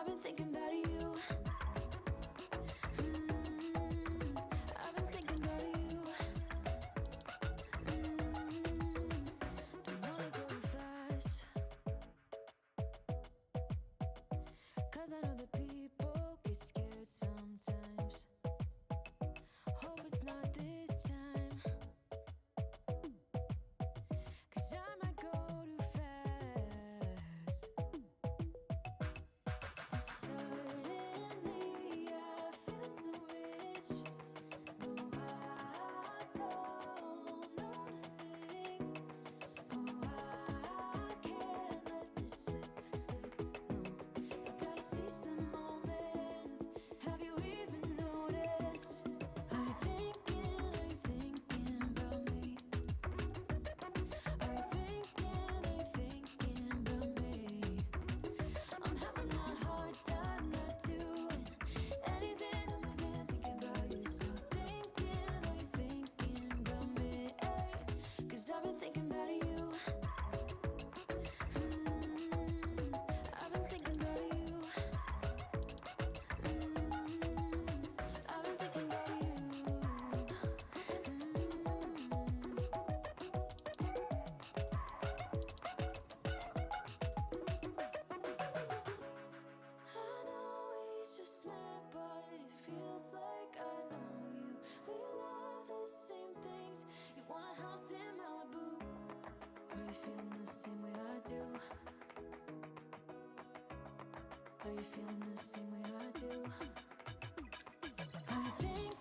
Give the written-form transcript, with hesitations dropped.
been thinking about you. I've been thinking about you. Don't wanna go fast, 'cause I know that people get scared sometimes. Hope it's not this time, 'cause I might go too fast. Suddenly I feel so rich. No, I don't know nothing. Oh, I can't let this slip. No, I gotta seize the moment. Have you even noticed? Are you thinking about me? Are you thinking about me? I'm having a hard time not doing anything other than thinking about you. So are you thinking about me? 'Cause I've been thinking about you. I've been thinking about you. I've been thinking about you. I know he's just mad, but it feels like I know you. We love the same things. You want a house in Malibu. Are you feeling the same way I do? Are you feeling the same way I do? Are you thinking